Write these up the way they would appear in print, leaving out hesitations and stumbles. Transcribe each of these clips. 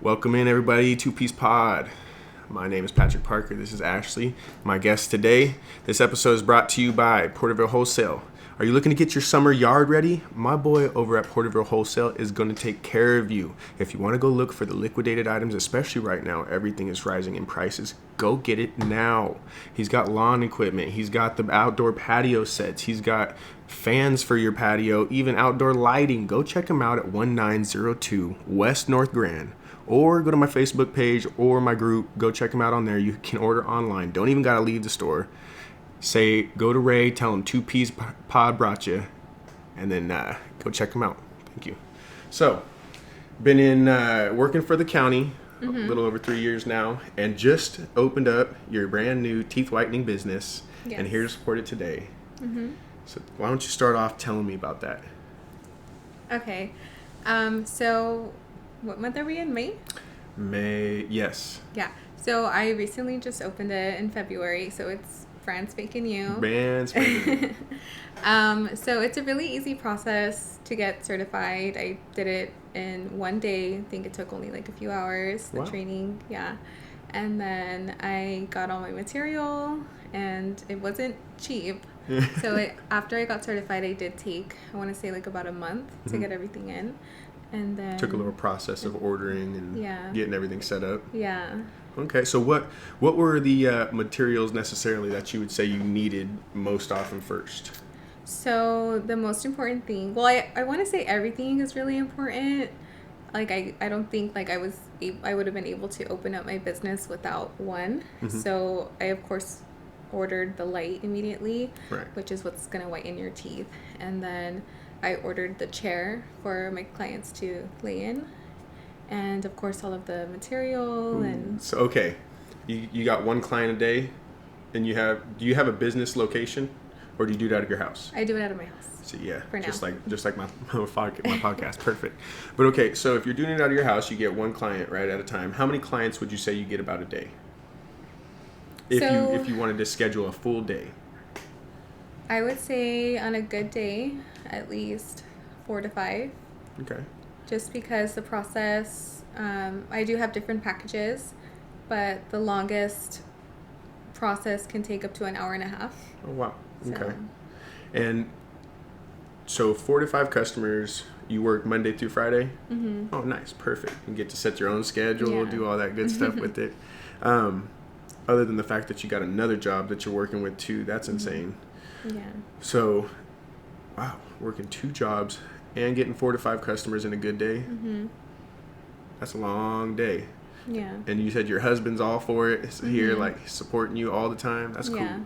Welcome in, everybody, Two-Piece Pod. My name is Patrick Parker. This is Ashley, my guest today. This episode is brought to you by Porterville Wholesale. Are you looking to get your summer yard ready? My boy over at Porterville Wholesale is going to take care of you. If you want to go look for the liquidated items, especially right now, everything is rising in prices. Go get it now. He's got lawn equipment. He's got the outdoor patio sets. He's got fans for your patio, even outdoor lighting. Go check him out at 1902 West North Grand. Or go to my Facebook page or my group. Go check him out on there. You can order online. Don't even got to leave the store. Say, go to Ray, tell him Two-Piece Pod brought you, and then go check him out. Thank you. So, been in working for the county a little over 3 years now, and just opened up your brand new teeth whitening business, and here to support it today. So, why don't you start off telling me about that? Okay. So, what month are we in? May? May, yes. Yeah. So, I recently just opened it in February, so it's brand spanking new. Brand spanking new. So it's a really easy process to get certified. I did it in one day. I think it took only like a few hours, the training. Yeah. And then I got all my material, and it wasn't cheap. So after I got certified, I did take, I want to say like about a month to get everything in. And then took a little process of ordering and getting everything set up. Yeah. Okay, so what were the materials necessarily that you would say you needed most often first? So the most important thing, well, I want to say everything is really important. Like I don't think like I would have been able to open up my business without one. So I of course ordered the light immediately, which is what's gonna whiten your teeth, and then I ordered the chair for my clients to lay in. And of course, all of the material and. So okay, you got one client a day, and do you have a business location, or do you do it out of your house? I do it out of my house. So yeah, for now. just like my podcast, perfect. But okay, so if you're doing it out of your house, you get one client right at a time. How many clients would you say you get about a day? If you wanted to schedule a full day. I would say on a good day, at least 4 to 5. Okay. Just because the process, I do have different packages, but the longest process can take up to an hour and a half. Oh, wow. Okay. And so 4 to 5 customers, you work Monday through Friday? Oh, nice. Perfect. You get to set your own schedule, do all that good stuff with it. Other than the fact that you got another job that you're working with too, that's insane. Yeah. So, wow, working 2 jobs and getting 4 to 5 customers in a good day. That's a long day. Yeah. And you said your husband's all for it. He's here, like, supporting you all the time. That's cool. Yeah.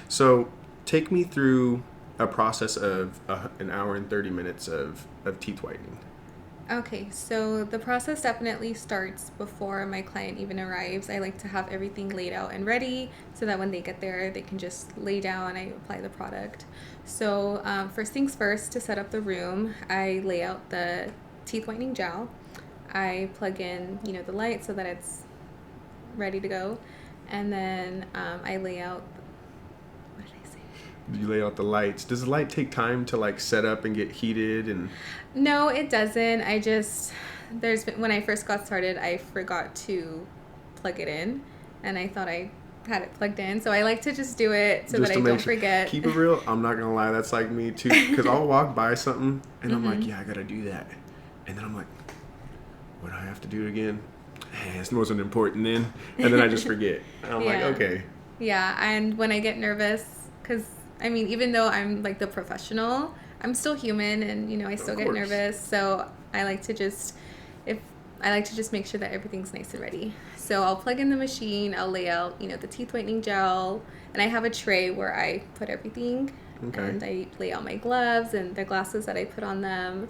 So, take me through a process of an hour and 30 minutes of teeth whitening. Okay, so the process definitely starts before my client even arrives. I like to have everything laid out and ready so that when they get there, they can just lay down and I apply the product. So first things first, to set up the room, I lay out the teeth whitening gel. I plug in, the light so that it's ready to go. And then I lay out, what did I say? You lay out the lights. Does the light take time to like set up and get heated and? No, it doesn't. When I first got started, I forgot to plug it in, and I thought I had it plugged in. So I like to just do it so that I don't forget. Keep it real. I'm not gonna lie, that's like me too. Because I'll walk by something and I'm like, yeah, I gotta do that, and then I'm like, what do I have to do again? Hey, this wasn't important then, and then I just forget. And I'm like, okay. Yeah, and when I get nervous, because even though I'm like the professional, I'm still human, and I still get nervous. So I like to just make sure that everything's nice and ready. So I'll plug in the machine. I'll lay out the teeth whitening gel, and I have a tray where I put everything. Okay. And I lay out my gloves and the glasses that I put on them,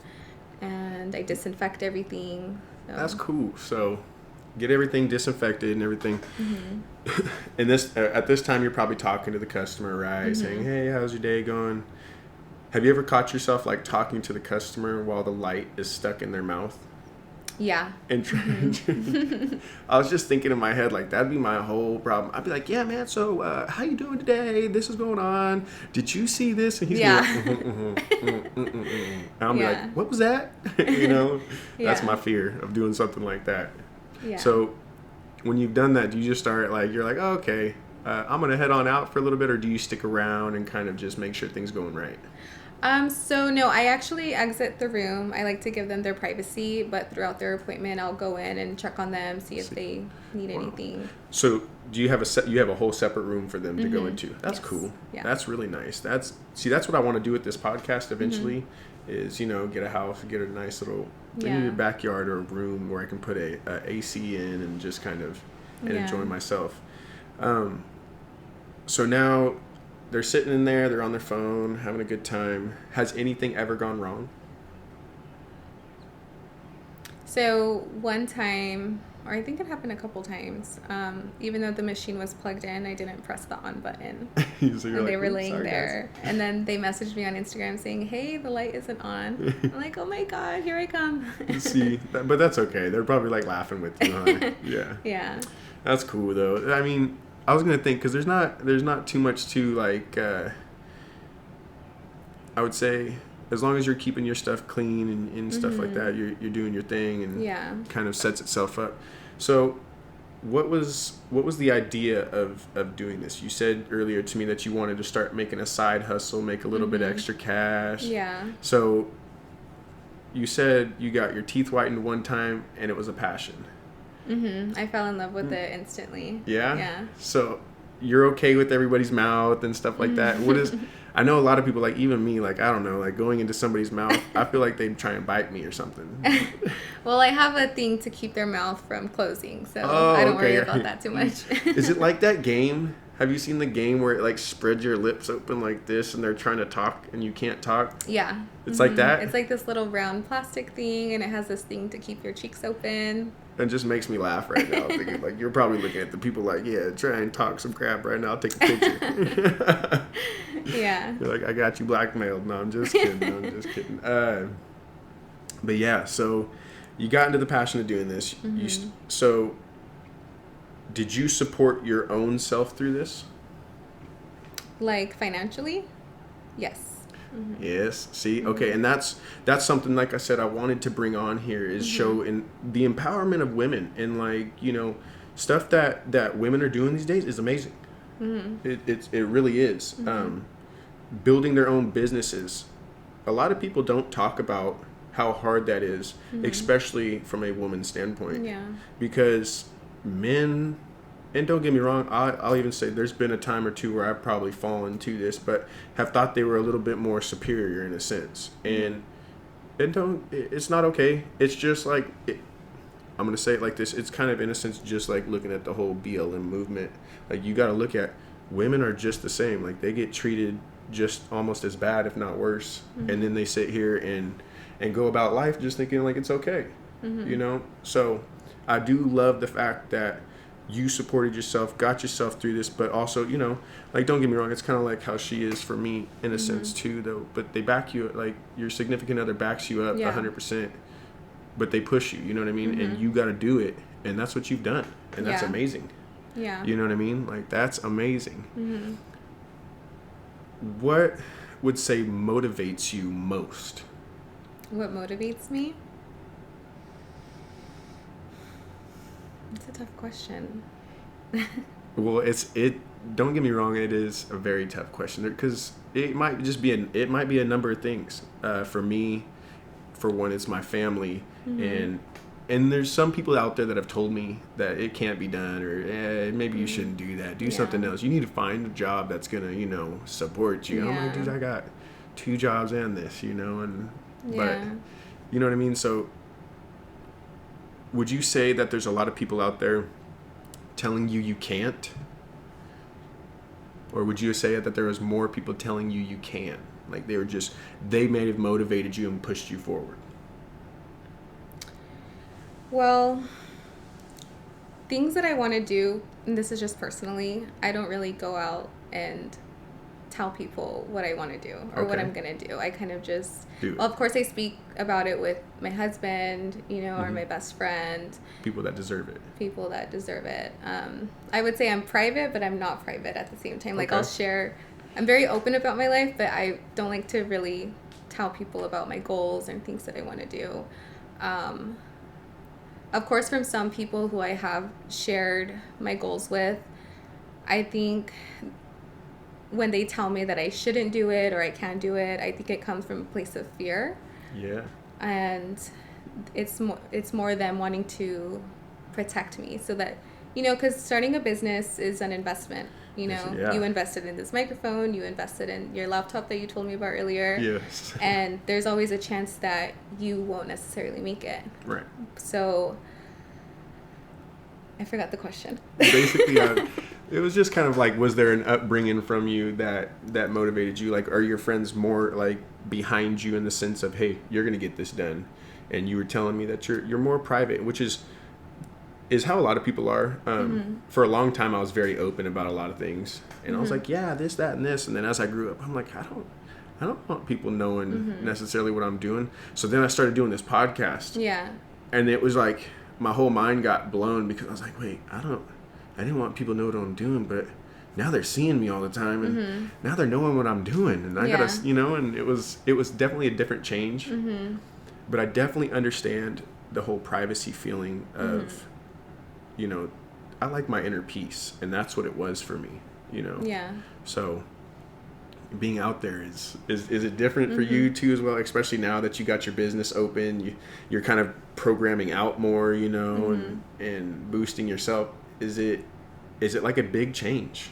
and I disinfect everything. So. That's cool. So get everything disinfected and everything. And at this time, you're probably talking to the customer, right? Saying, hey, how's your day going? Have you ever caught yourself like talking to the customer while the light is stuck in their mouth? Yeah. And I was just thinking in my head, like, that'd be my whole problem. I'd be like, yeah, man, so how you doing today? This is going on. Did you see this? And he's like, And I'm like, what was that? That's my fear of doing something like that. Yeah. So when you've done that, do you just start like, you're like, oh, okay, I'm going to head on out for a little bit, or do you stick around and kind of just make sure things going right? So no, I actually exit the room. I like to give them their privacy, but throughout their appointment, I'll go in and check on them, see if they need anything. So do you have you have a whole separate room for them to go into? That's cool. Yeah. That's really nice. That's what I want to do with this podcast eventually is, get a house, get a nice little maybe a backyard or a room where I can put a AC in and just kind of enjoy myself. So now they're sitting in there, they're on their phone, having a good time. Has anything ever gone wrong? So one time, or I think it happened a couple times, even though the machine was plugged in, I didn't press the on button. So and they were laying there. Guys. And then they messaged me on Instagram saying, hey, the light isn't on. I'm like, oh my God, here I come. See, but that's okay. They're probably like laughing with you, huh? Yeah. Yeah. That's cool though. I mean, I was gonna think, because there's not too much to like. I would say, as long as you're keeping your stuff clean and stuff like that, you're doing your thing, and kind of sets itself up. So, what was the idea of doing this? You said earlier to me that you wanted to start making a side hustle, make a little bit extra cash. Yeah. So, you said you got your teeth whitened one time, and it was a passion. I fell in love with it instantly. Yeah? Yeah. So you're okay with everybody's mouth and stuff like that. What is, I know a lot of people, like even me, like, I don't know, like going into somebody's mouth, I feel like they try and bite me or something. Well, I have a thing to keep their mouth from closing, so I don't worry about that too much. Is it like that game? Have you seen the game where it like spreads your lips open like this and they're trying to talk and you can't talk? Yeah. It's like that? It's like this little round plastic thing, and it has this thing to keep your cheeks open. It just makes me laugh right now. Thinking, like, you're probably looking at the people like, yeah, try and talk some crap right now. I'll take a picture. Yeah. You're like, I got you blackmailed. No, I'm just kidding. But yeah, so you got into the passion of doing this. So did you support your own self through this? Like financially? Yes. Yes. See, okay, and that's something, like I said, I wanted to bring on here is show in the empowerment of women, and like, stuff that women are doing these days is amazing. It really is. Building their own businesses. A lot of people don't talk about how hard that is, especially from a woman's standpoint. Yeah. Because men, and don't get me wrong, I'll even say there's been a time or two where I've probably fallen to this, but have thought they were a little bit more superior in a sense. And it's not okay. It's just like, I'm going to say it like this. It's kind of, in a sense, just like looking at the whole BLM movement. Like, you got to look at, women are just the same. Like, they get treated just almost as bad, if not worse. And then they sit here and go about life just thinking like it's okay. So I do love the fact that you supported yourself, got yourself through this, but also, like, don't get me wrong, it's kind of like how she is for me in a sense too, though. But they back you, like your significant other backs you up 100%, but they push you, you know what I mean? And you got to do it, and that's what you've done, and that's amazing. Yeah. You know what I mean? Like, that's amazing. What would say motivates you most? What motivates me? It's a tough question. Well, don't get me wrong, it is a very tough question, because it might be a number of things. For me, for one, it's my family, and there's some people out there that have told me that it can't be done, or maybe you shouldn't do that. Do something else. You need to find a job that's gonna, support you. I'm like, dude, I got 2 jobs and this, but you know what I mean? So would you say that there's a lot of people out there telling you can't? Or would you say that there was more people telling you can? Like, they may have motivated you and pushed you forward. Well, things that I want to do, and this is just personally, I don't really go out and tell people what I want to do or what I'm going to do. I kind of just, well, of course I speak about it with my husband, or my best friend. People that deserve it. I would say I'm private, but I'm not private at the same time. Like, I'll share, I'm very open about my life, but I don't like to really tell people about my goals and things that I want to do. of course, from some people who I have shared my goals with, I think when they tell me that I shouldn't do it or I can't do it, I think it comes from a place of fear. Yeah. And it's more them wanting to protect me so that, because starting a business is an investment. Yeah. You invested in this microphone, you invested in your laptop that you told me about earlier. Yes. And there's always a chance that you won't necessarily make it. Right. So I forgot the question. Basically, it was just kind of like, was there an upbringing from you that motivated you? Like, are your friends more like behind you in the sense of, hey, you're going to get this done? And you were telling me that you're more private, which is how a lot of people are. For a long time, I was very open about a lot of things. And I was like, yeah, this, that, and this. And then as I grew up, I'm like, I don't want people knowing necessarily what I'm doing. So then I started doing this podcast. Yeah. And it was like, my whole mind got blown because I was like, wait, I didn't want people to know what I'm doing, but now they're seeing me all the time, and now they're knowing what I'm doing, and I gotta, and it was definitely a different change. But I definitely understand the whole privacy feeling of, I like my inner peace, and that's what it was for me, Yeah. So being out there is it different for you too as well, especially now that you got your business open, you're kind of programming out more, and boosting yourself. Is it like a big change?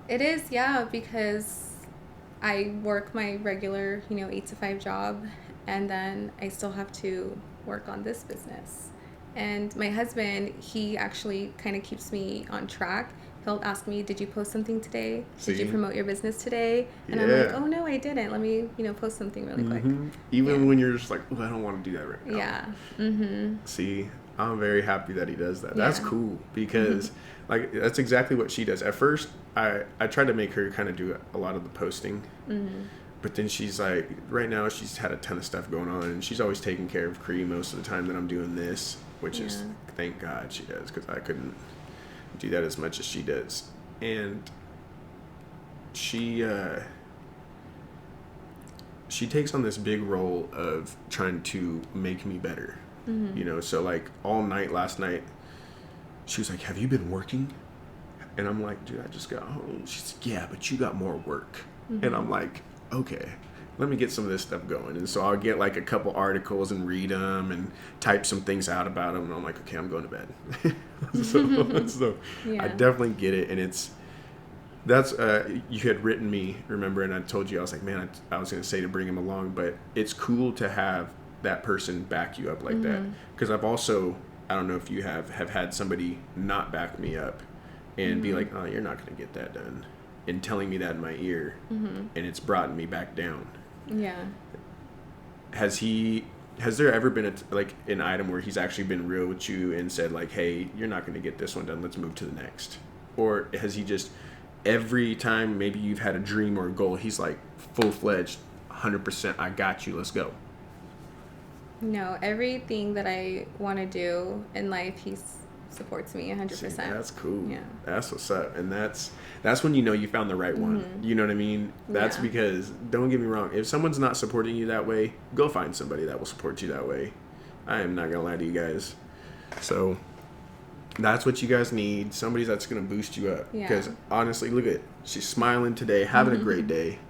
It is, yeah, because I work my regular 8 to 5 job, and then I still have to work on this business. And my husband, he actually kind of keeps me on track. He'll ask me, did you post something today? Did you promote your business today? And I'm like, oh, no, I didn't. Let me, post something really quick. Even when you're just like, oh, I don't want to do that right now. Yeah. See, I'm very happy that he does that. That's cool because, like, that's exactly what she does. At first, I tried to make her kind of do a lot of the posting. But then she's like, right now, she's had a ton of stuff going on. And she's always taking care of Cree most of the time that I'm doing this, which is, thank God she does, because I couldn't do that as much as she does. And she takes on this big role of trying to make me better. So like all night last night she was like, have you been working? And I'm like, dude, I just got home. She's like, yeah, but you got more work. And I'm like, okay, let me get some of this stuff going. And so I'll get like a couple articles and read them and type some things out about them. And I'm like, okay, I'm going to bed. so I definitely get it. And that's you had written me, remember, and I told you, I was like, man, I was going to say to bring him along, but it's cool to have that person back you up like that. Because I've also, I don't know if you have had somebody not back me up and be like, oh, you're not going to get that done, and telling me that in my ear, and it's brought me back down. Yeah. Has there ever been an item where he's actually been real with you and said like, hey, you're not going to get this one done, let's move to the next? Or has he just, every time maybe you've had a dream or a goal, he's like full-fledged, 100%, I got you, let's go? No, everything that I want to do in life, he supports me 100%. See, that's cool. Yeah. That's what's up. And that's when you know you found the right one. You know what I mean? That's because, don't get me wrong, if someone's not supporting you that way, go find somebody that will support you that way. I am not going to lie to you guys. So that's what you guys need. Somebody that's going to boost you up. Because honestly, look at it. She's smiling today, having a great day.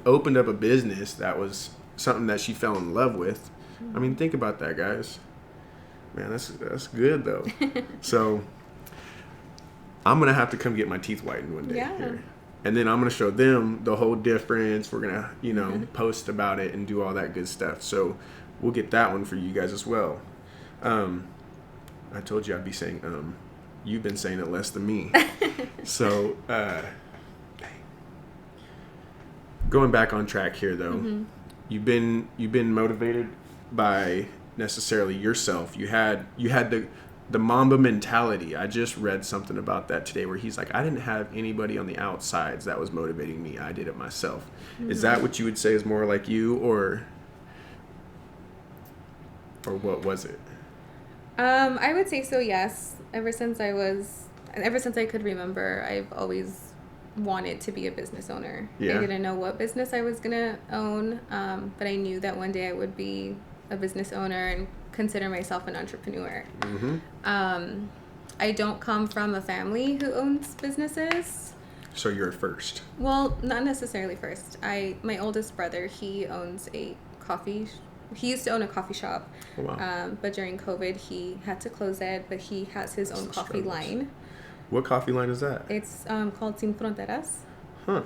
Opened up a business that was something that she fell in love with. I mean, think about that, guys. Man, that's good, though. So I'm going to have to come get my teeth whitened one day here. And then I'm going to show them the whole difference. We're going to, post about it and do all that good stuff. So we'll get that one for you guys as well. I told you I'd be saying, you've been saying it less than me. So, going back on track here, though, you've been motivated by necessarily yourself. You had the Mamba mentality. I just read something about that today where he's like, I didn't have anybody on the outsides that was motivating me. I did it myself. Is that what you would say is more like you, or what was it? I would say so, yes. Ever since I could remember, I've always wanted to be a business owner. I didn't know what business I was gonna own, but I knew that one day I would be a business owner and consider myself an entrepreneur. Mm-hmm. I don't come from a family who owns businesses. So you're first. Well, not necessarily first. My oldest brother, he owns a coffee. He used to own a coffee shop. Oh, wow. But during COVID, he had to close it. But he has his own coffee line. What coffee line is that? It's called Sin Fronteras. Huh.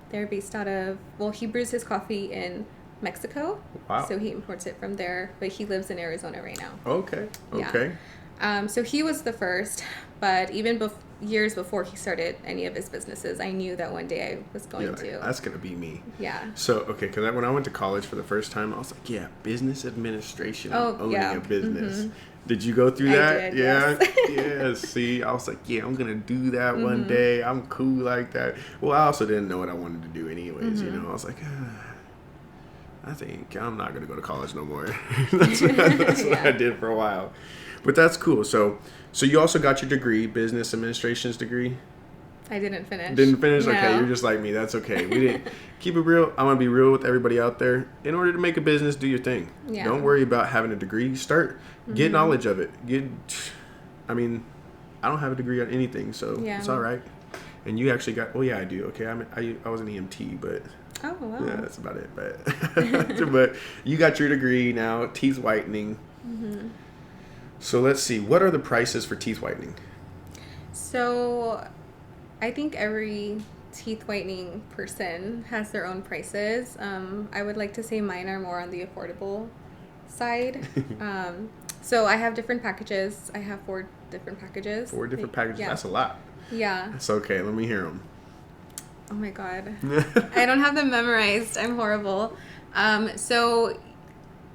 They're based out of, well, he brews his coffee in Mexico. Wow. So he imports it from there, but he lives in Arizona right now. Okay. Okay. Yeah. So he was the first, but even years before he started any of his businesses, I knew that one day I was going to. That's going to be me. Yeah. So, okay, because when I went to college for the first time, I was like, yeah, business administration, owning a business. Did you go through that? I did, yeah. yes. Yeah, see, I was like, yeah, I'm going to do that one day. I'm cool like that. Well, I also didn't know what I wanted to do anyways, you know. I was like, I think I'm not going to go to college no more. That's what I did for a while. But that's cool. So you also got your degree, business administration's degree? I didn't finish. Didn't finish? No. Okay, you're just like me. That's okay. We didn't keep it real. I'm gonna be real with everybody out there. In order to make a business, do your thing. Yeah. Don't worry about having a degree. Get knowledge of it. I mean, I don't have a degree on anything, so it's all right. And you actually got. Well, yeah, I do. Okay, I was an EMT, but. Oh wow. Yeah, that's about it. But but you got your degree now, teeth whitening. So let's see. What are the prices for teeth whitening? So, I think every teeth whitening person has their own prices. I would like to say mine are more on the affordable side. So I have different packages. I have 4 different packages. 4 different packages? Yeah. That's a lot. Yeah. That's okay. Let me hear them. Oh my God. I don't have them memorized. I'm horrible. So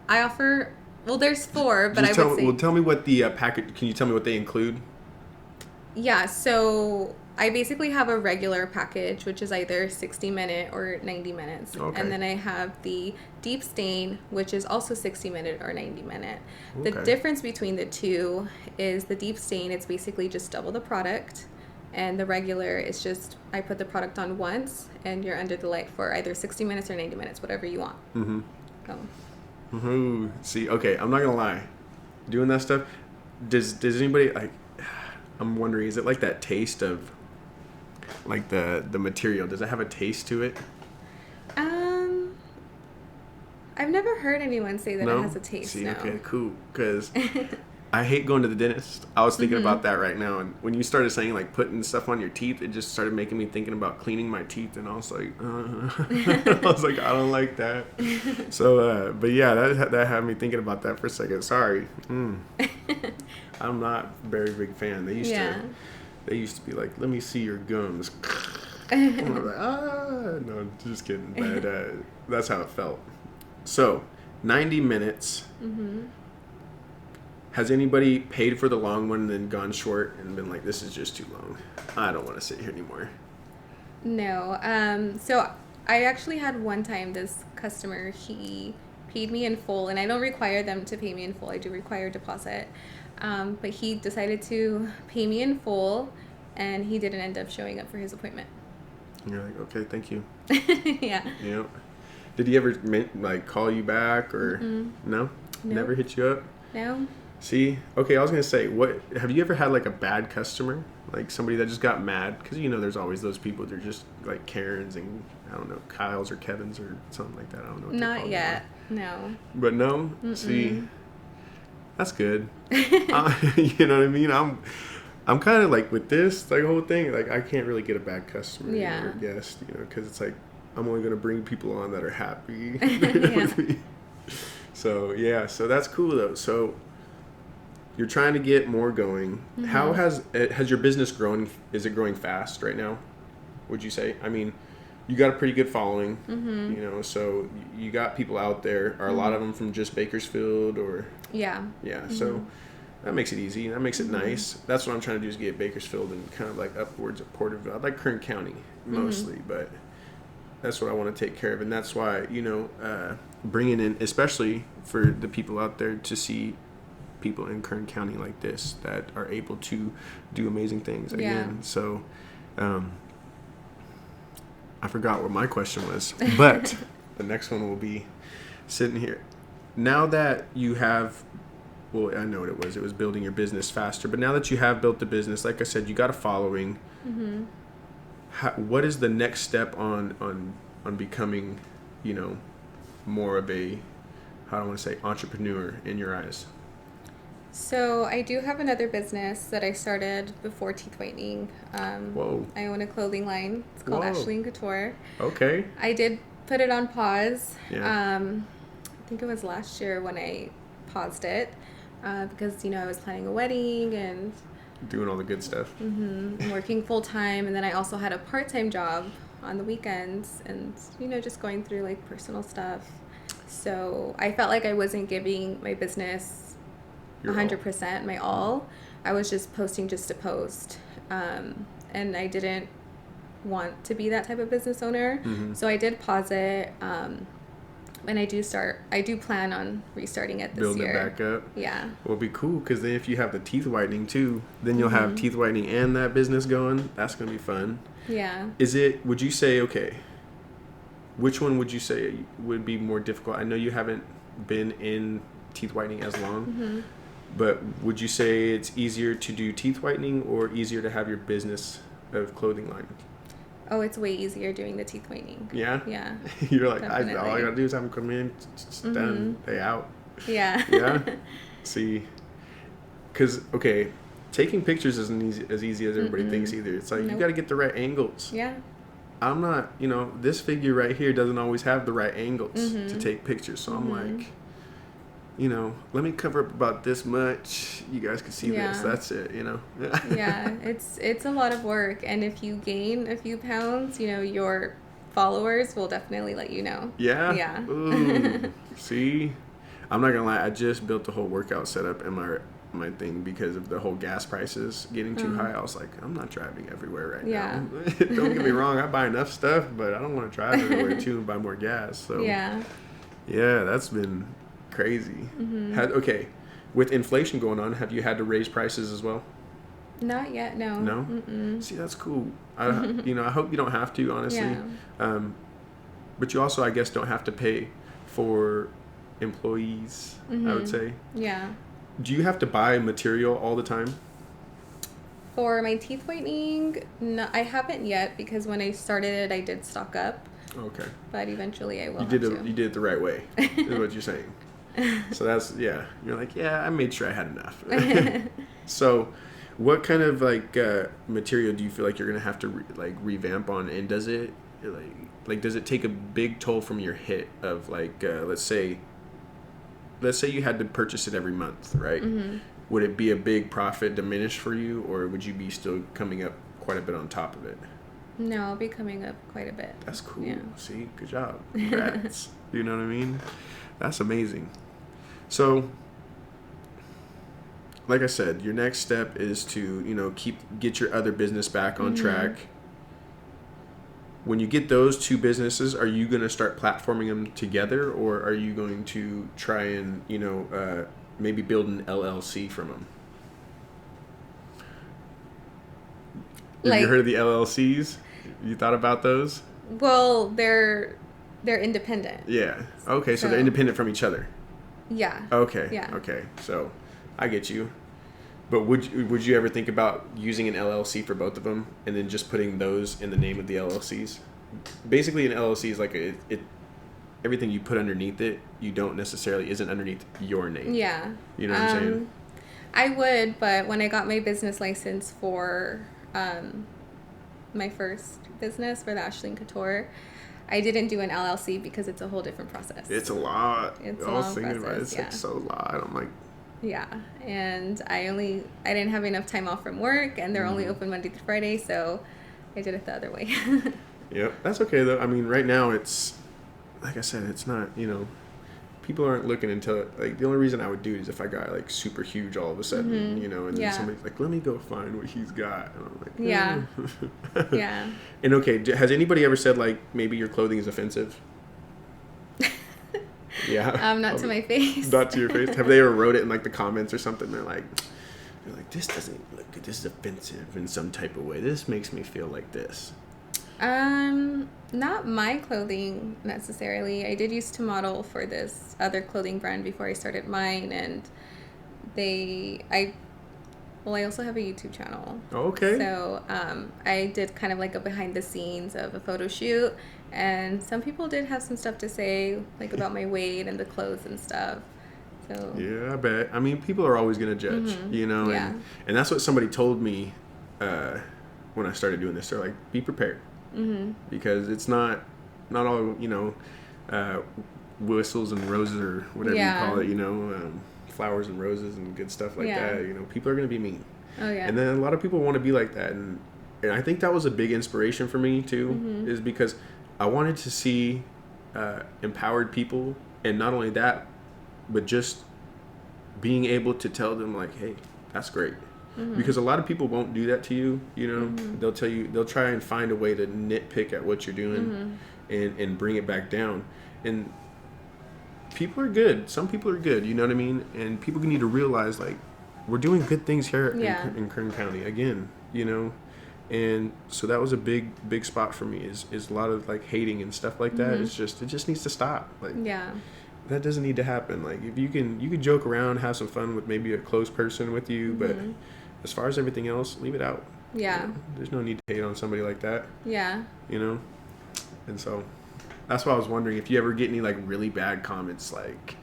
I offer, well, there's 4, but I would say. Well, tell me what the package, can you tell me what they include? Yeah, so I basically have a regular package, which is either 60-minute or 90 minutes. Okay. And then I have the deep stain, which is also 60-minute or 90-minute. Okay. The difference between the two is the deep stain, it's basically just double the product. And the regular is just, I put the product on once, and you're under the light for either 60 minutes or 90 minutes, whatever you want. See, okay, I'm not going to lie. Doing that stuff, does anybody, like, I'm wondering, is it like that taste of, like, the material? Does it have a taste to it? I've never heard anyone say that it has a taste. See, no. okay, cool, because I hate going to the dentist. I was thinking about that right now, and when you started saying, like, putting stuff on your teeth, it just started making me thinking about cleaning my teeth, and I was like, I don't like that. So, but yeah, that had me thinking about that for a second. Sorry. I'm not a very big fan. They used to be like, let me see your gums. I'm like, no, just kidding. But that's how it felt. So, 90 minutes. Has anybody paid for the long one and then gone short and been like, this is just too long? I don't want to sit here anymore. No. So I actually had one time this customer, he paid me in full, and I don't require them to pay me in full. I do require a deposit. But he decided to pay me in full, and he didn't end up showing up for his appointment. And you're like, okay, thank you. Yeah. Yep. Did he ever like call you back or no? Never hit you up? No. See, okay, I was gonna say, what have you ever had like a bad customer, like somebody that just got mad? Because there's always those people. They're just like Karens and I don't know, Kyles or Kevins or something like that. I don't know. What Not yet. No. But no. See, that's good. You know what I mean? I'm kind of like with this like whole thing. Like I can't really get a bad customer or guest, because it's like I'm only gonna bring people on that are happy with me. So that's cool though. So you're trying to get more going. How has your business grown? Is it growing fast right now? Would you say? I mean, you got a pretty good following, so you got people out there. Are a lot of them from just Bakersfield or? Yeah. So that makes it easy. That makes it nice. That's what I'm trying to do is get Bakersfield and kind of like upwards of Porterville. I like Kern County mostly, but that's what I want to take care of. And that's why, bringing in, especially for the people out there to see people in Kern County like this that are able to do amazing things again. So I forgot what my question was, but the next one will be sitting here. Now that you have well, I know what it was. It was building your business faster. But now that you have built the business, like I said, you got a following. Mm-hmm. What is the next step on becoming, you know, more of a, how do I want to say, entrepreneur in your eyes? So I do have another business that I started before Teeth Whitening. Whoa. I own a clothing line. It's called Whoa. Ashley and Couture. Okay. I did put it on pause. Yeah. I think it was last year when I paused it because, you know, I was planning a wedding and Doing all the good stuff. working full time. And then I also had a part-time job on the weekends and, you know, just going through like personal stuff. So I felt like I wasn't giving my business 100% my all. I was just posting just to post. And I didn't want to be that type of business owner. Mm-hmm. So I did pause it. And I do plan on restarting it this year. Building it back up. Yeah. Well, it'll be cool because then if you have the teeth whitening too, then you'll have teeth whitening and that business going. That's going to be fun. Yeah. Would you say, okay, which one would you say would be more difficult? I know you haven't been in teeth whitening as long, but would you say it's easier to do teeth whitening or easier to have your business of clothing line? Oh, it's way easier doing the teeth whitening. Yeah? Yeah. You're like, all Definitely. I got to do is have them come in, it's done, they out. Yeah. Yeah? See, because, okay, taking pictures isn't as easy as everybody thinks either. It's like, you got to get the right angles. Yeah. I'm not, you know, this figure right here doesn't always have the right angles to take pictures. So I'm like, you know, let me cover up about this much. You guys can see this. That's it, you know. Yeah, it's a lot of work. And if you gain a few pounds, you know, your followers will definitely let you know. Yeah? Yeah. Ooh. See? I'm not going to lie. I just built the whole workout setup in my thing because of the whole gas prices getting too high. I was like, I'm not driving everywhere right now. Don't get me wrong, I buy enough stuff, but I don't want to drive everywhere too and buy more gas. So yeah, that's been crazy. Okay, with inflation going on, have you had to raise prices as well? Not yet, no. No? Mm-mm. See, that's cool. You know, I hope you don't have to, honestly. Yeah. But you also, I guess, don't have to pay for employees, I would say. Yeah. Do you have to buy material all the time? For my teeth whitening, no, I haven't yet because when I started it, I did stock up. Okay. But eventually I will You did it the right way, is what you're saying. So that's, yeah. You're like, yeah, I made sure I had enough. So what kind of, like, material do you feel like you're going to have to, revamp on? And does it, does it take a big toll from your hit of, like, let's say you had to purchase it every month, right? Would it be a big profit diminish for you, or would you be still coming up quite a bit on top of it? No, I'll be coming up quite a bit. That's cool. Yeah. See, good job. Congrats. You know what I mean? That's amazing. So, like I said, your next step is to, you know, get your other business back on track. When you get those two businesses, are you going to start platforming them together, or are you going to try and, you know, maybe build an LLC from them? Have you heard of the LLCs? You thought about those? Well, they're independent. Yeah. Okay, so they're independent from each other. Yeah. Okay. Yeah. Okay. So, I get you. But would you ever think about using an LLC for both of them, and then just putting those in the name of the LLCs? Basically, an LLC is like everything you put underneath it, isn't underneath your name. Yeah. You know what I'm saying? I would, but when I got my business license for my first business for the Ashley and Couture, I didn't do an LLC because it's a whole different process. It's a lot. It's I a was long thinking process, about it. It's like so a lot. I'm like, yeah, and I didn't have enough time off from work, and they're only open Monday through Friday, so I did it the other way. Yep, that's okay though. I mean, right now it's, like I said, it's not, you know, people aren't looking until, like, the only reason I would do it is if I got, like, super huge all of a sudden, you know, and then somebody's like, let me go find what he's got. And I'm like, yeah. Yeah. And okay, has anybody ever said, like, maybe your clothing is offensive? Yeah. Not to my face. Not to your face. Have they ever wrote it in, like, the comments or something? They're like, this doesn't look good. This is offensive in some type of way. This makes me feel like this. Not my clothing necessarily. I did used to model for this other clothing brand before I started mine, and I also have a YouTube channel. Okay. So I did kind of like a behind the scenes of a photo shoot, and some people did have some stuff to say, like about my weight and the clothes and stuff. So Yeah, I bet. I mean, people are always gonna judge, you know, Yeah. and that's what somebody told me when I started doing this. They're like, be prepared, because it's not all, you know, whistles and roses or whatever you call it, you know, flowers and roses and good stuff like that. You know, people are gonna be mean. Oh yeah. And then a lot of people want to be like that, and I think that was a big inspiration for me too, is because I wanted to see empowered people, and not only that, but just being able to tell them like, hey, that's great. Because a lot of people won't do that to you, you know. They'll try and find a way to nitpick at what you're doing and bring it back down. And people are good. Some people are good, you know what I mean? And people need to realize, like, we're doing good things here in Kern County again, you know. And so that was a big spot for me, is a lot of like hating and stuff like that. It just needs to stop. Like, that doesn't need to happen. Like, if you can joke around, have some fun with maybe a close person with you, but as far as everything else, leave it out. Yeah. You know? There's no need to hate on somebody like that. Yeah. You know? And so that's why I was wondering if you ever get any like really bad comments, like,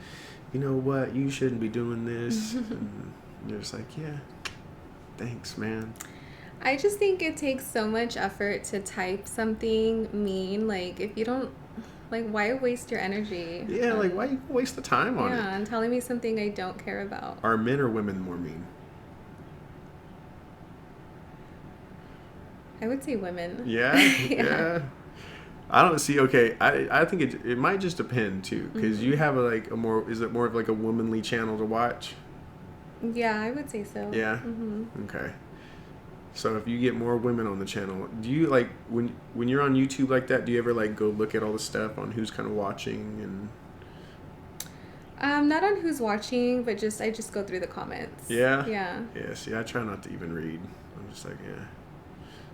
you know what, you shouldn't be doing this. And you're just like, yeah, thanks, man. I just think it takes so much effort to type something mean. Like, if you don't, like, why waste your energy? Yeah, like, why you waste the time on it? Yeah, and telling me something I don't care about. Are men or women more mean? I would say women. Yeah? Yeah. I don't see. Okay, I think it might just depend too, because you have is it more of like a womanly channel to watch? Yeah, I would say so. Yeah. Okay. So if you get more women on the channel, do you like when you're on YouTube like that? Do you ever like go look at all the stuff on who's kind of watching and? Not on who's watching, but I just go through the comments. Yeah. Yeah. Yeah. See, I try not to even read. I'm just like, yeah.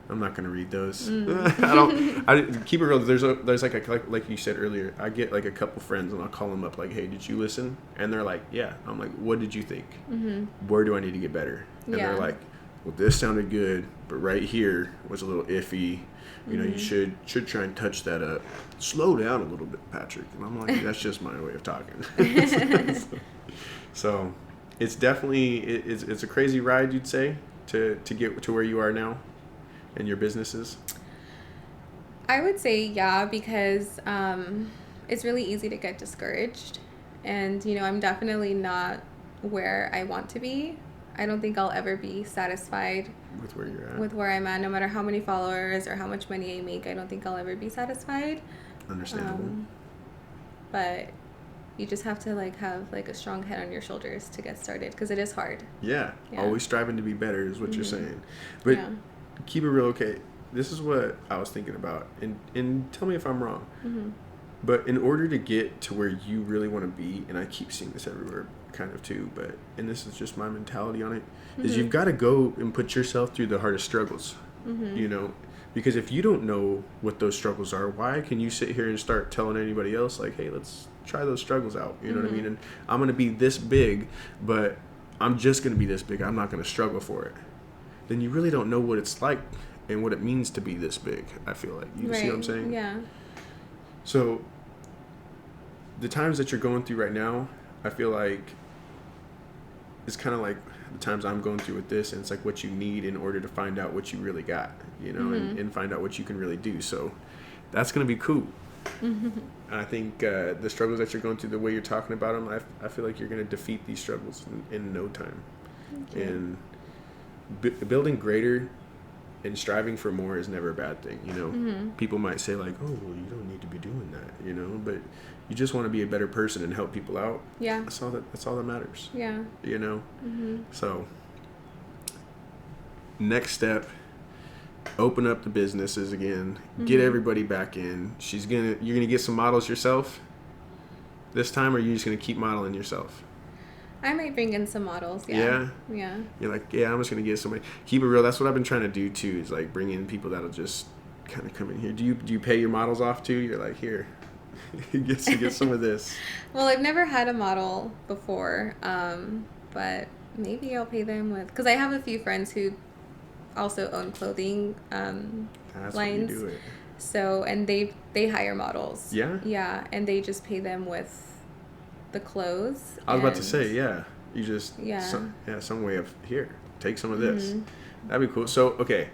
I'm not gonna read those. I keep it real. There's like you said earlier. I get like a couple friends and I'll call them up like, hey, did you listen? And they're like, yeah. I'm like, what did you think? Where do I need to get better? And they're like, well, this sounded good, but right here was a little iffy. You know, you should try and touch that up. Slow down a little bit, Patrick. And I'm like, that's just my way of talking. So it's definitely it's a crazy ride, you'd say, to get to where you are now. And your businesses? I would say yeah, because it's really easy to get discouraged, and you know, I'm definitely not where I want to be. I don't think I'll ever be satisfied with where you're at. With where I'm at, no matter how many followers or how much money I make, I don't think I'll ever be satisfied. Understandable. But you just have to have a strong head on your shoulders to get started, because it is hard. Yeah. Always striving to be better is what you're saying. But keep it real, okay. This is what I was thinking about, and tell me if I'm wrong. But in order to get to where you really want to be, and I keep seeing this everywhere kind of too, and this is just my mentality on it, is you've got to go and put yourself through the hardest struggles, you know, because if you don't know what those struggles are, why can you sit here and start telling anybody else like, hey, let's try those struggles out, you know what I mean? And I'm going to be this big, but I'm just going to be this big. I'm not going to struggle for it. Then you really don't know what it's like and what it means to be this big, I feel like. You see what I'm saying? Yeah. So the times that you're going through right now, I feel like it's kind of like the times I'm going through with this, and it's like what you need in order to find out what you really got, you know, and find out what you can really do. So that's going to be cool. And I think the struggles that you're going through, the way you're talking about them, I feel like you're going to defeat these struggles in no time. And building greater and striving for more is never a bad thing, you know. People might say like, oh, well, you don't need to be doing that, you know, but you just want to be a better person and help people out. Yeah. That's all that matters. Yeah. You know? So next step, open up the businesses again, get everybody back in. You're going to get some models yourself this time, or are you just going to keep modeling yourself? I might bring in some models. Yeah. You're like, yeah, I'm just going to get somebody. Keep it real. That's what I've been trying to do too, is like bring in people that'll just kind of come in here. Do you pay your models off too? You're like, here, get some of this. Well, I've never had a model before. but maybe I'll pay them with, because I have a few friends who also own clothing That's lines. when you do it. So, and they hire models. Yeah? Yeah, and they just pay them with the clothes. I was about to say, yeah. You just, Yeah. Some way of, here, take some of this. Mm-hmm. That'd be cool. So, okay,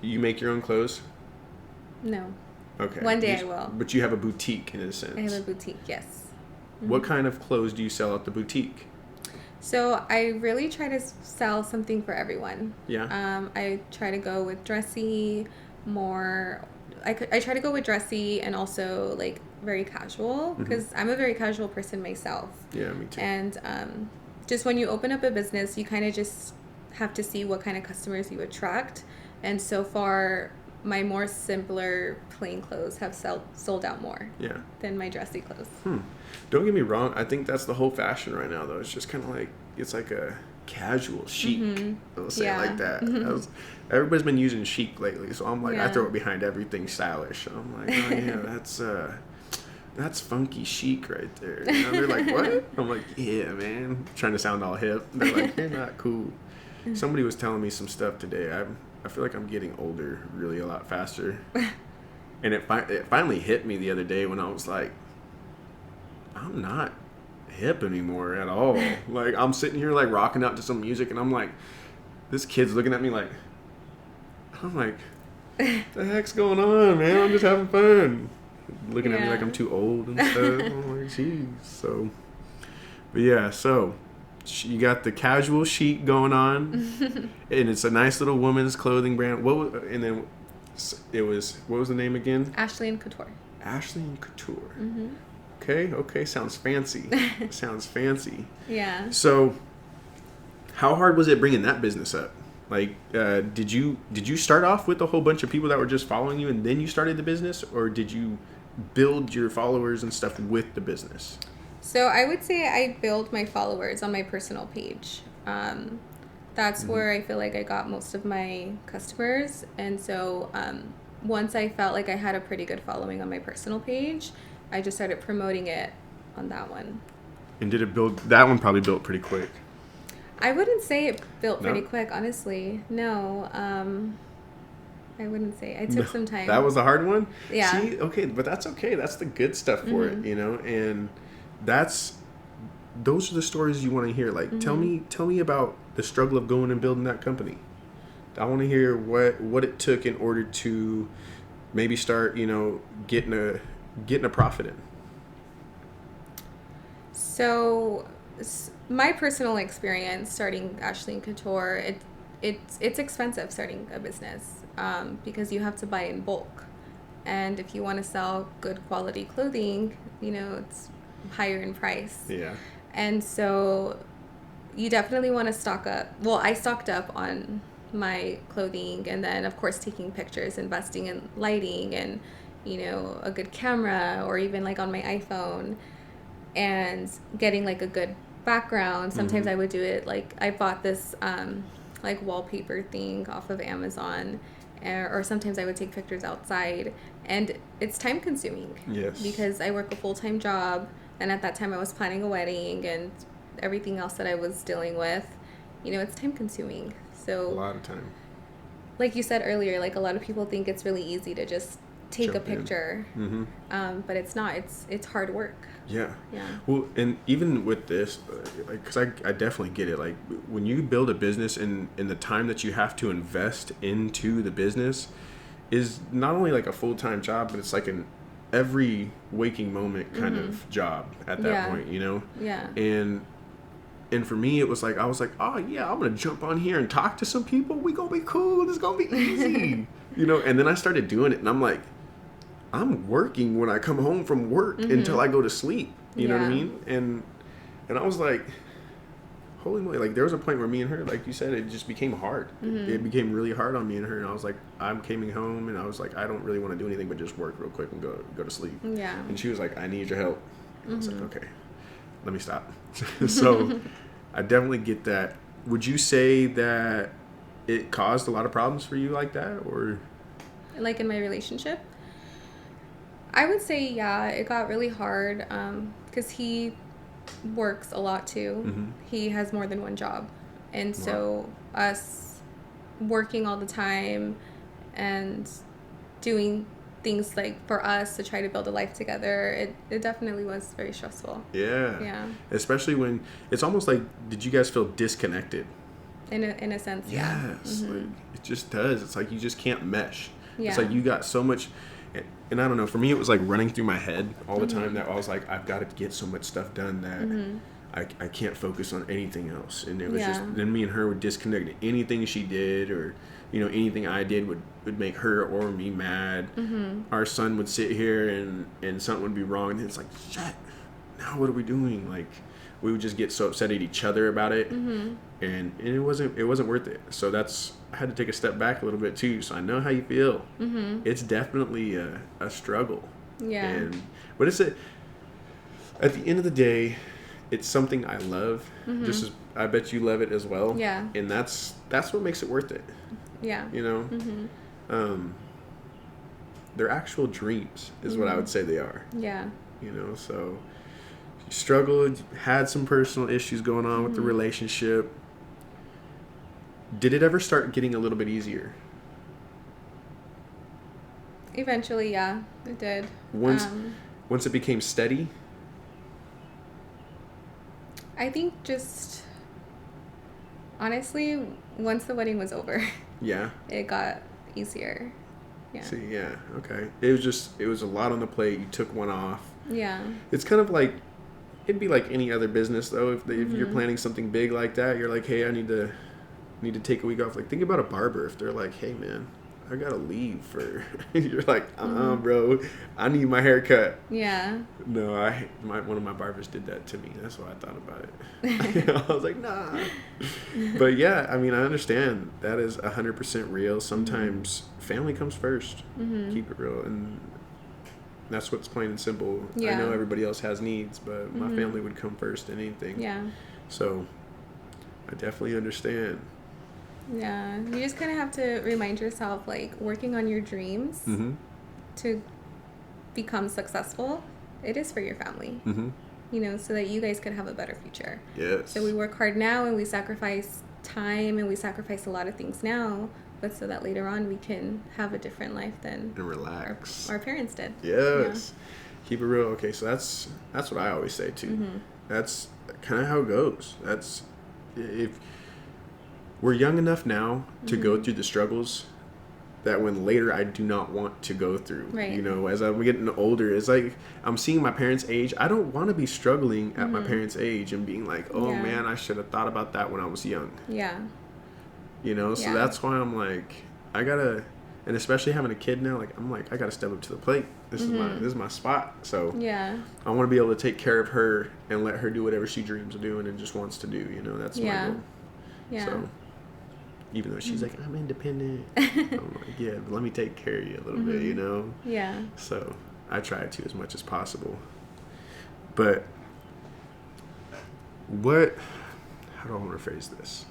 you make your own clothes? No. Okay. One day I will. But you have a boutique in a sense. I have a boutique, yes. Mm-hmm. What kind of clothes do you sell at the boutique? So I really try to sell something for everyone. Yeah. I try to go with dressy, more. I try to go with dressy and also like very casual, because I'm a very casual person myself. Yeah, me too. And just when you open up a business, you kind of just have to see what kind of customers you attract. And so far, my more simpler plain clothes have sold out more than my dressy clothes. Don't get me wrong. I think that's the whole fashion right now, though. It's just kind of like, it's like a casual chic. I'll say it like that. Everybody's been using chic lately, so I'm like, I throw it behind everything stylish. I'm like, oh yeah, that's funky chic right there. You know, they're like, what? I'm like, yeah, man. Trying to sound all hip. They're like, you're not cool. Somebody was telling me some stuff today. I feel like I'm getting older really a lot faster. And it finally hit me the other day when I was like, I'm not hip anymore at all. Like, I'm sitting here like rocking out to some music, and I'm like, this kid's looking at me like, I'm like, what the heck's going on, man? I'm just having fun. Looking at me like I'm too old and stuff. I'm like, geez. So, but yeah, so you got the casual chic going on, and it's a nice little woman's clothing brand. What was the name again? Ashley and Couture. Ashley and Couture. Okay, sounds fancy. Sounds fancy. Yeah. So, how hard was it bringing that business up? Like, did you start off with a whole bunch of people that were just following you, and then you started the business, or did you build your followers and stuff with the business? So I would say I build my followers on my personal page. That's where I feel like I got most of my customers, and so once I felt like I had a pretty good following on my personal page, I just started promoting it on that one. And did it build? That one probably built pretty quick. I wouldn't say it built pretty quick, honestly. No, I wouldn't say. I took some time. That was a hard one? Yeah. See, okay, but that's okay. That's the good stuff for it, you know? And those are the stories you want to hear. Like, tell me about the struggle of going and building that company. I want to hear what it took in order to maybe start, getting a profit in. So, my personal experience starting Ashley and Couture, it's expensive starting a business because you have to buy in bulk, and if you want to sell good quality clothing, it's higher in price. Yeah. And so, you definitely want to stock up. Well, I stocked up on my clothing, and then of course taking pictures, investing in lighting and a good camera, or even like on my iPhone, and getting like a good background. Sometimes I would do it like I bought this like wallpaper thing off of Amazon, or sometimes I would take pictures outside, and it's time consuming. Yes. Because I work a full-time job, and at that time I was planning a wedding and everything else that I was dealing with. It's time consuming. So a lot of time. Like you said earlier, like a lot of people think it's really easy to just take a picture, but it's not. It's hard work. Yeah. Well, and even with this, because I definitely get it. Like, when you build a business, and the time that you have to invest into the business is not only like a full-time job, but it's like an every waking moment kind of job at that point, Yeah. And for me, it was like, I was like, oh yeah, I'm gonna jump on here and talk to some people. We gonna be cool. This gonna be easy, And then I started doing it, and I'm like, I'm working when I come home from work until I go to sleep. You know what I mean? And I was like, holy moly! Like, there was a point where me and her, like you said, it just became hard. It became really hard on me and her. And I was like, I'm coming home, and I was like, I don't really want to do anything but just work real quick and go to sleep. Yeah. And she was like, I need your help. And I was like, okay, let me stop. So I definitely get that. Would you say that it caused a lot of problems for you like that, or like in my relationship? I would say, yeah, it got really hard because he works a lot too. Mm-hmm. He has more than one job. And so us working all the time and doing things like for us to try to build a life together, it definitely was very stressful. Yeah. Especially when it's almost like, did you guys feel disconnected? In a sense, yeah. Yes. Like, it just does. It's like you just can't mesh. Yeah. It's like you got so much, and I don't know, for me it was like running through my head all the time that I was like, I've got to get so much stuff done that I can't focus on anything else. And it was just, then me and her would disconnect. Anything she did or, you know, anything I did would make her or me mad. Our son would sit here and something would be wrong, and it's like, shit, now what are we doing? Like, we would just get so upset at each other about it, and it wasn't worth it. So I had to take a step back a little bit too. So I know how you feel. It's definitely a struggle. Yeah. But at the end of the day, it's something I love. Just as I bet you love it as well. Yeah. And that's what makes it worth it. Yeah. You know? They're actual dreams is what I would say they are. Yeah. You know, so you struggled, had some personal issues going on with the relationship. Did it ever start getting a little bit easier? Eventually, yeah, it did. Once it became steady? I think just, honestly, once the wedding was over, Yeah. it got easier. Yeah. See, yeah, okay. It was a lot on the plate. You took one off. Yeah. It's kind of like, it'd be like any other business though. If you're planning something big like that, you're like, hey, I need to take a week off. Like, think about a barber. If they're like, hey man, I gotta leave for you're like, bro, I need my haircut. Yeah. No, one of my barbers did that to me. That's why I thought about it. I was like, nah. But yeah, I mean, I understand that is 100% real. Sometimes family comes first. Keep it real, and that's what's plain and simple. Yeah. I know everybody else has needs, but my family would come first in anything. Yeah. So I definitely understand. Yeah. You just kind of have to remind yourself, like, working on your dreams to become successful, it is for your family. You know, so that you guys could have a better future. Yes. So we work hard now and we sacrifice time and we sacrifice a lot of things now, but so that later on we can have a different life than and relax. Our parents did. Yes. Yeah. Keep it real. Okay, so that's what I always say too. That's kind of how it goes. That's if we're young enough now to go through the struggles that when later I do not want to go through. Right. You know, as I'm getting older, it's like I'm seeing my parents' age. I don't want to be struggling at my parents' age and being like, oh man, I should have thought about that when I was young. Yeah. You know, so that's why I'm like, I gotta, and especially having a kid now, like I'm like, I gotta step up to the plate. This is my spot. So yeah, I want to be able to take care of her and let her do whatever she dreams of doing and just wants to do. You know, that's my goal. Yeah. So even though she's like, I'm independent, I'm like, yeah, but let me take care of you a little bit. You know. Yeah. So I try to as much as possible. But how do I want to phrase this?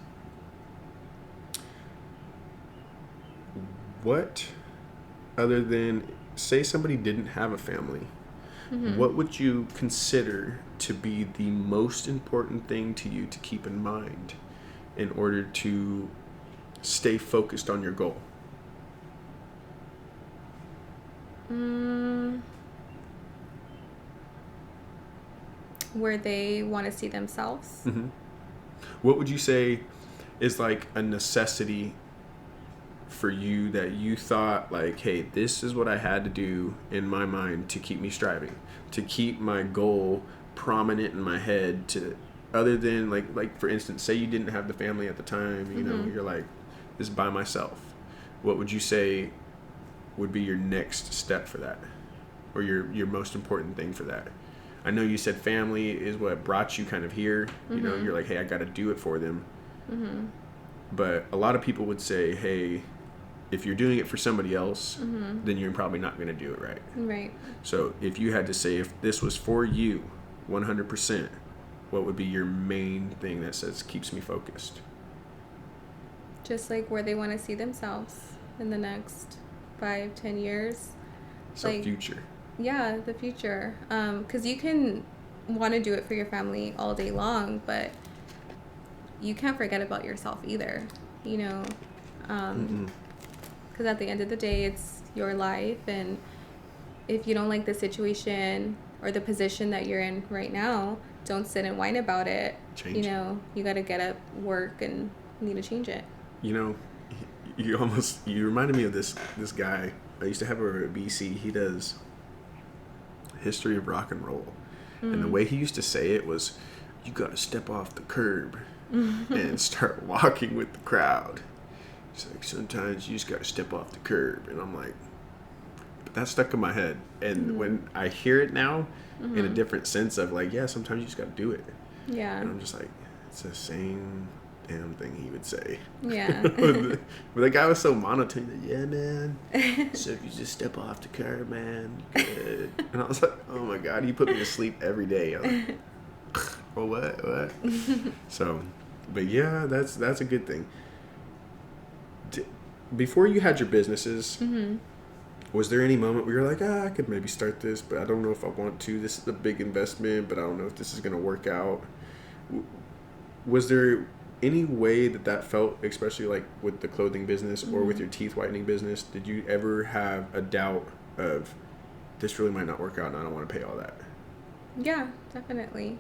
What, other than, say somebody didn't have a family, what would you consider to be the most important thing to you to keep in mind in order to stay focused on your goal? Where they want to see themselves. What would you say is like a necessity for you that you thought like, hey, this is what I had to do in my mind to keep me striving, to keep my goal prominent in my head, to other than like for instance, say you didn't have the family at the time, you know, you're like, this is by myself. What would you say would be your next step for that, or your most important thing for that? I know you said family is what brought you kind of here. You know, you're like, hey, I got to do it for them. But a lot of people would say, hey, if you're doing it for somebody else, then you're probably not going to do it right. Right. So if you had to say, if this was for you 100%, what would be your main thing that says keeps me focused? Just like where they want to see themselves in the next 5-10 years. So like, future. Yeah, the future. Because you can want to do it for your family all day long, but you can't forget about yourself either, you know, because at the end of the day, it's your life, and if you don't like the situation or the position that you're in right now, don't sit and whine about it. You know, you got to get up, work, and need to change it. You know, you reminded me of this guy I used to have over at BC. He does history of rock and roll, and the way he used to say it was, you got to step off the curb and start walking with the crowd. It's like, sometimes you just got to step off the curb, and I'm like, but that stuck in my head. And when I hear it now, in a different sense of like, yeah, sometimes you just got to do it. Yeah. And I'm just like, it's the same damn thing he would say. Yeah. But the guy was so monotone. That, yeah, man. So if you just step off the curb, man, you good. And I was like, oh my God, he put me to sleep every day. I'm like, well, what? So, but yeah, that's a good thing. Before you had your businesses, was there any moment where you're like, I could maybe start this, but I don't know if I want to. This is a big investment, but I don't know if this is going to work out. Was there any way that felt, especially like with the clothing business or with your teeth whitening business? Did you ever have a doubt of, this really might not work out and I don't want to pay all that? Yeah, definitely.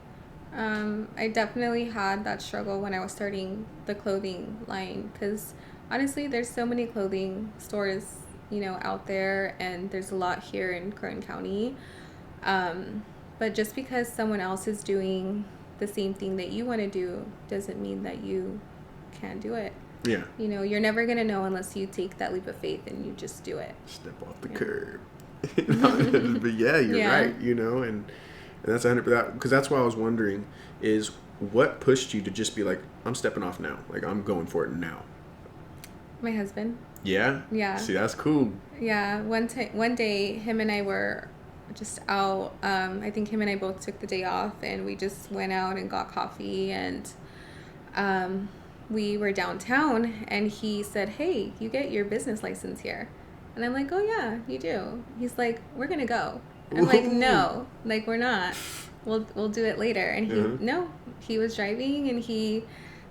I definitely had that struggle when I was starting the clothing line, because honestly, there's so many clothing stores, you know, out there, and there's a lot here in Kern County. But just because someone else is doing the same thing that you want to do doesn't mean that you can't do it. Yeah. You know, you're never going to know unless you take that leap of faith and you just do it. Step off the curb. But yeah, you're right, you know, and that's 100%, because that's why I was wondering is what pushed you to just be like, I'm stepping off now. Like, I'm going for it now. My husband. Yeah? Yeah. See, that's cool. Yeah. One day, him and I were just out. I think him and I both took the day off, and we just went out and got coffee, and we were downtown, and he said, hey, you get your business license here. And I'm like, oh, yeah, you do. He's like, we're going to go. I'm like, no, like, we're not. We'll do it later. And he was driving, and he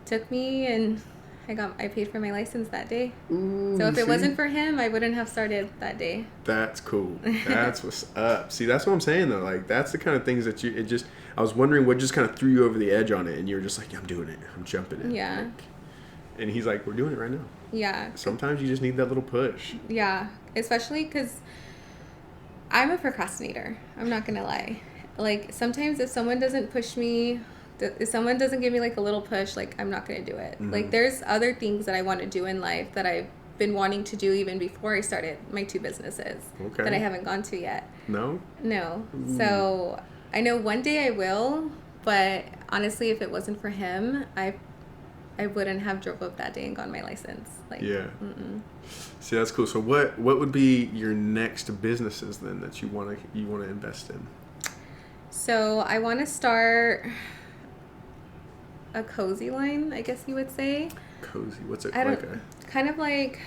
took me, and I paid for my license that day. Ooh, so if it wasn't for him, I wouldn't have started that day. That's cool. That's what's up. See, that's what I'm saying though. Like, that's the kind of things that I was wondering what just kind of threw you over the edge on it, and you were just like, yeah, I'm doing it. I'm jumping in. Yeah. Like, and he's like, we're doing it right now. Yeah. Sometimes you just need that little push. Yeah. Especially because I'm a procrastinator. I'm not going to lie. Like, sometimes if someone doesn't push me, if someone doesn't give me like a little push, like, I'm not going to do it. Like, there's other things that I want to do in life that I've been wanting to do even before I started my two businesses that I haven't gone to yet. No. So I know one day I will, but honestly, if it wasn't for him, I wouldn't have drove up that day and gotten my license. Like, yeah. See, that's cool. So what would be your next businesses then that you want to invest in? So I want to start a cozy line, I guess you would say. Cozy? What's it kind of like,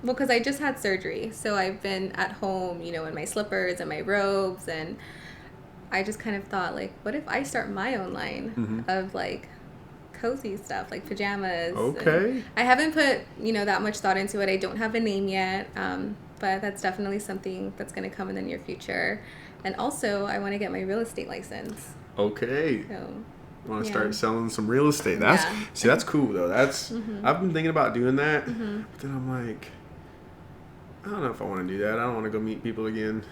well, because I just had surgery, so I've been at home, you know, in my slippers and my robes, and I just kind of thought, like, what if I start my own line of like cozy stuff, like pajamas. Okay. I haven't put, you know, that much thought into it. I don't have a name yet, but that's definitely something that's going to come in the near future. And also, I want to get my real estate license. Okay. So, want to start selling some real estate. That's cool though. That's I've been thinking about doing that, but then I'm like, I don't know if I want to do that. I don't want to go meet people again.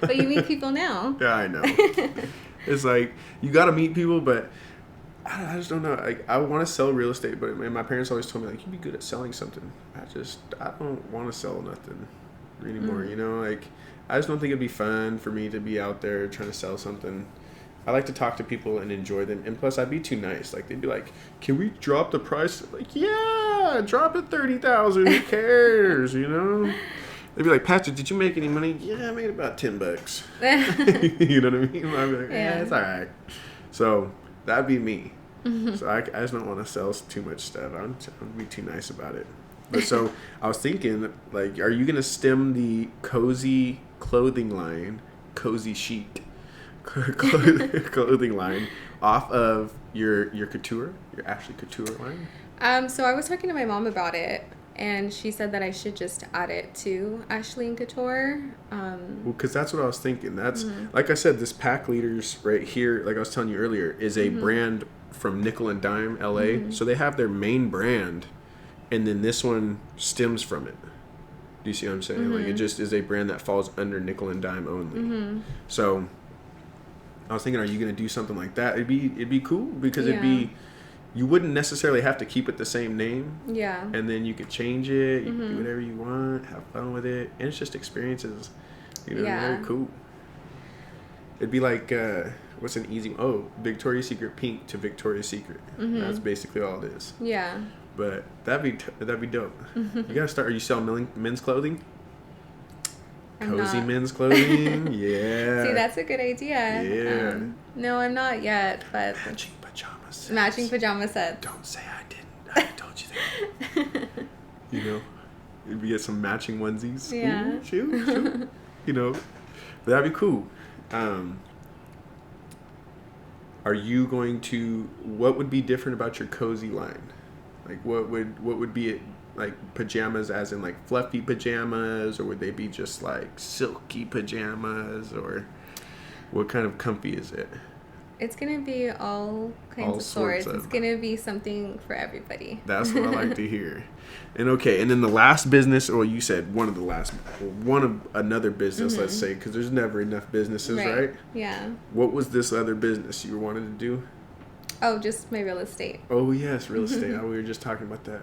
But you meet people now. Yeah, I know. It's like you got to meet people, but I just don't know. Like, I want to sell real estate, but my parents always told me, like, you'd be good at selling something. I don't want to sell nothing anymore. You know, like, I just don't think it'd be fun for me to be out there trying to sell something. I like to talk to people and enjoy them. And plus, I'd be too nice. Like, they'd be like, can we drop the price? I'm like, yeah, drop it $30,000. Who cares? You know? They'd be like, Pastor, did you make any money? Yeah, I made about $10. You know what I mean? I'd be like, yeah, it's all right. So that'd be me. So I just don't want to sell too much stuff. I'd be too nice about it. But so I was thinking, like, are you going to stem the cozy clothing line, Cozy Chic, clothing line off of your couture, your Ashley Couture line? So I was talking to my mom about it, and she said that I should just add it to Ashley and Couture. Well, because that's what I was thinking. That's like I said, this Pack Leaders right here, like I was telling you earlier, is a brand from Nickel and Dime, LA. So they have their main brand, and then this one stems from it. Do you see what I'm saying? Like, it just is a brand that falls under Nickel and Dime only. So I was thinking, are you going to do something like that? It'd be cool because you wouldn't necessarily have to keep it the same name. Yeah. And then you could change it. You can do whatever you want. Have fun with it. And it's just experiences. Very cool. It'd be like, what's an easy one? Oh, Victoria's Secret pink to Victoria's Secret. That's basically all it is. Yeah. But that'd be dope. You gotta start. Are you selling men's clothing? Cozy men's clothing. Yeah. See, that's a good idea. Yeah. No, I'm not yet, but Matching pajama sets. Matching pajama sets. Don't say I didn't. I told you that. We get some matching onesies. Yeah. Ooh, shoot. But that'd be cool. Are you going to? What would be different about your cozy line? Like, what would be it? Like pajamas, as in like fluffy pajamas, or would they be just like silky pajamas, or what kind of comfy is it? It's gonna be all kinds of sorts. It's gonna be something for everybody. That's what I like to hear. And then the last business, or you said one of another business, let's say, because there's never enough businesses, right? Yeah. What was this other business you wanted to do? Oh, just my real estate. Oh yes, real estate. We were just talking about that.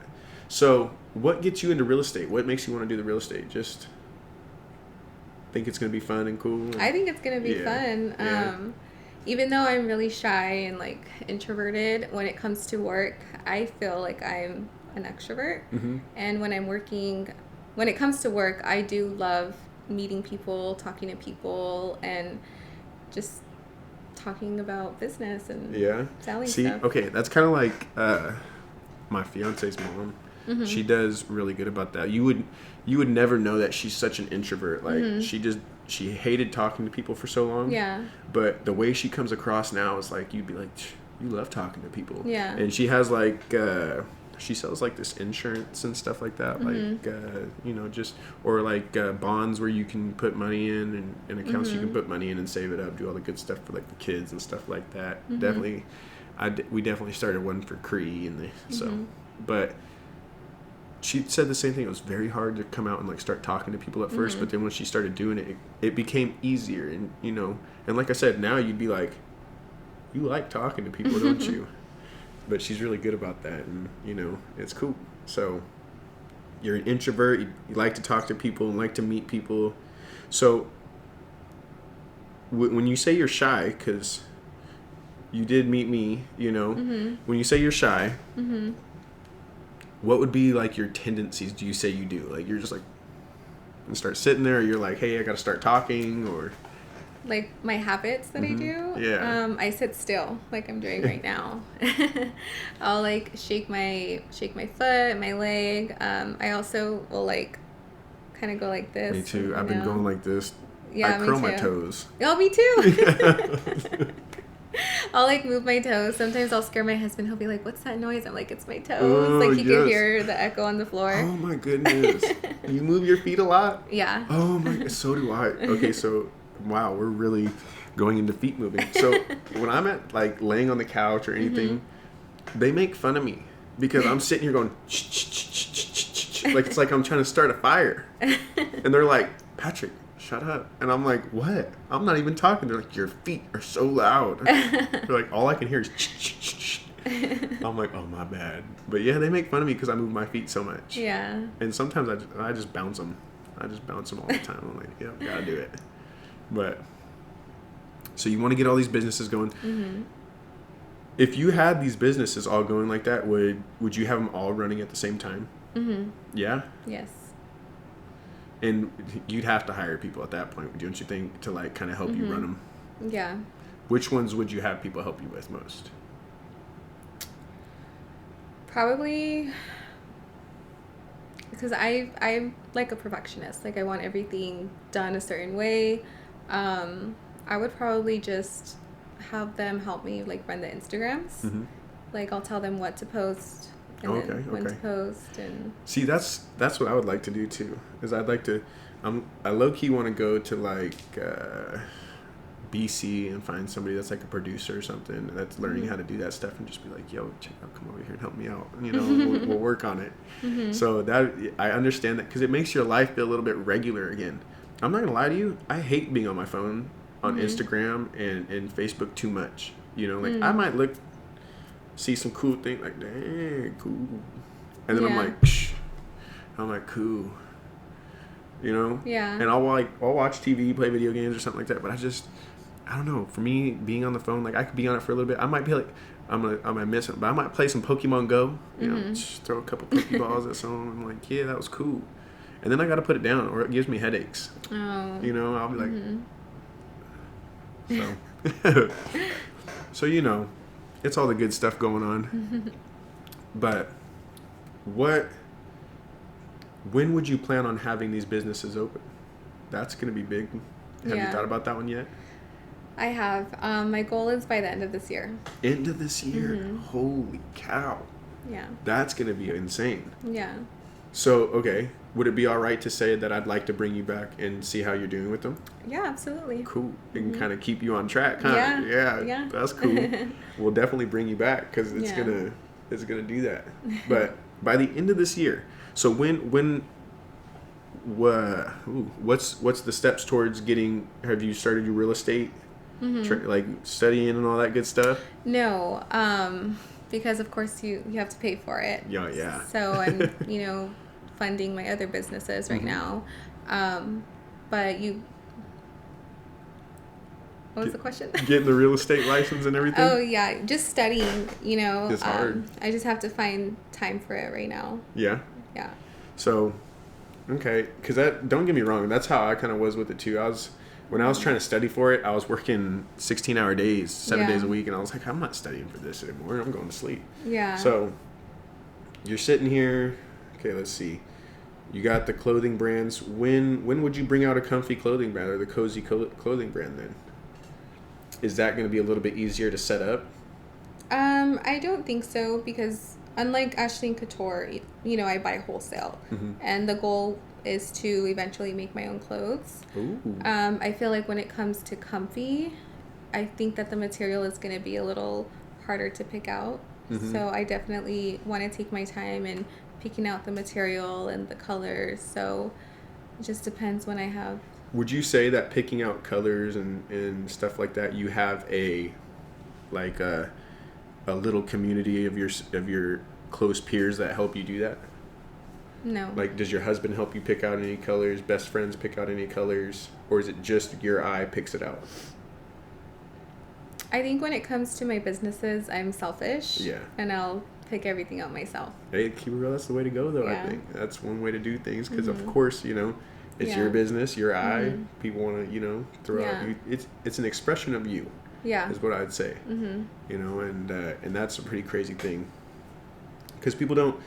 So, what gets you into real estate? What makes you want to do the real estate? Just think it's going to be fun and cool? I think it's going to be fun. Yeah. Even though I'm really shy and like introverted, when it comes to work, I feel like I'm an extrovert. And when it comes to work, I do love meeting people, talking to people, and just talking about business and selling stuff. Okay, that's kind of like my fiance's mom. She does really good about that. You would never know that she's such an introvert. Like she hated talking to people for so long. Yeah. But the way she comes across now is like you'd be like, you love talking to people. Yeah. And she has like she sells like this insurance and stuff like that, like just or like bonds where you can put money in and accounts you can put money in and save it up, do all the good stuff for like the kids and stuff like that. Definitely, we definitely started one for Cree but she said the same thing. It was very hard to come out and like start talking to people at first, but then when she started doing it, it became easier. And and like I said, now you'd be like, you like talking to people, don't you? But she's really good about that, and it's cool. So you're an introvert, you like to talk to people and like to meet people. So when you say you're shy, because you did meet me, when you say you're shy, what would be like your tendencies? Do you say you do? Like you're just like, and start sitting there, or you're like, hey, I got to start talking, or like my habits that I do? Yeah. I sit still like I'm doing right now. I'll like shake my foot, my leg. I also will like kind of go like this. Me too. I've been going like this. Yeah, I curl my toes. Oh, me too. I'll like move my toes. Sometimes I'll scare my husband. He'll be like, "What's that noise?" I'm like, "It's my toes." Oh, like he can hear the echo on the floor. Oh my goodness. You move your feet a lot? Yeah. Oh my, so do I. Okay, so wow, we're really going into feet moving. So when I'm at like laying on the couch or anything, they make fun of me because I'm sitting here going like it's like I'm trying to start a fire, and they're like, "Patrick, shut up." And I'm like, what? I'm not even talking. They're like, your feet are so loud. They're like, all I can hear is I'm like, oh, my bad. But yeah, they make fun of me because I move my feet so much. Yeah. And sometimes I just bounce them. I just bounce them all the time. I'm like, yep, gotta do it. But so you want to get all these businesses going. If you had these businesses all going like that, would you have them all running at the same time? Yeah? Yes. And you'd have to hire people at that point, don't you think, to like kind of help you run them? Yeah. Which ones would you have people help you with most? Probably because I'm like a perfectionist. Like I want everything done a certain way. I would probably just have them help me like run the Instagrams. Mm-hmm. Like I'll tell them what to post and then when to post and see that's what I would like to do too. Is I'd like to I low key want to go to like BC and find somebody that's like a producer or something that's learning how to do that stuff and just be like, yo, come over here and help me out. You know, we'll work on it. So that I understand that because it makes your life feel a little bit regular again. I'm not gonna lie to you. I hate being on my phone on Instagram and Facebook too much. You know, like I might see some cool thing like, dang, cool. And then I'm like, cool. You know? Yeah. And I'll watch TV, play video games or something like that. But I don't know. For me, being on the phone, like I could be on it for a little bit. I might be like, I'm gonna miss it, but I might play some Pokemon Go. You know, just throw a couple Pokeballs at someone. I'm like, yeah, that was cool. And then I got to put it down, or it gives me headaches. Oh. You know, I'll be like, so you know, it's all the good stuff going on. But when would you plan on having these businesses open? That's going to be big. Have you thought about that one yet? I have. My goal is by the end of this year. End of this year? Holy cow. Yeah. That's going to be insane. Yeah. So, okay. Would it be all right to say that I'd like to bring you back and see how you're doing with them? Yeah, absolutely. Cool. It can kind of keep you on track, huh? Yeah. That's cool. We'll definitely bring you back because it's gonna do that. But by the end of this year, so what's the steps towards getting? Have you started your real estate, like studying and all that good stuff? No, because of course you have to pay for it. Yeah. So I'm funding my other businesses right now, but what was the question? Getting the real estate license and everything? Oh yeah, just studying. It's hard. I just have to find time for it right now. Yeah. Yeah. So, okay, because don't get me wrong, that's how I kind of was with it too. When I was trying to study for it, I was working 16-hour days, 7 days a week, and I was like, I'm not studying for this anymore. I'm going to sleep. Yeah. So, you're sitting here. Okay, let's see. You got the clothing brands. When would you bring out a comfy clothing brand or the cozy clothing brand then? Is that going to be a little bit easier to set up? I don't think so because unlike Ashley and Couture, I buy wholesale. And the goal is to eventually make my own clothes. Ooh. I feel like when it comes to comfy, I think that the material is going to be a little harder to pick out. So I definitely want to take my time and picking out the material and the colors. So it just depends when I have. Would you say that picking out colors and stuff like that, you have a little community of your close peers that help you do that? No. Like, does your husband help you pick out any colors? Best friends pick out any colors? Or is it just your eye picks it out? I think when it comes to my businesses, I'm selfish. Yeah. And I'll pick everything out myself. Hey, keep it real. That's the way to go, though, I think. That's one way to do things. Because, of course, it's your business, your eye. People want to, throw out. It's an expression of you. Yeah. Is what I'd say. And that's a pretty crazy thing. Because people don't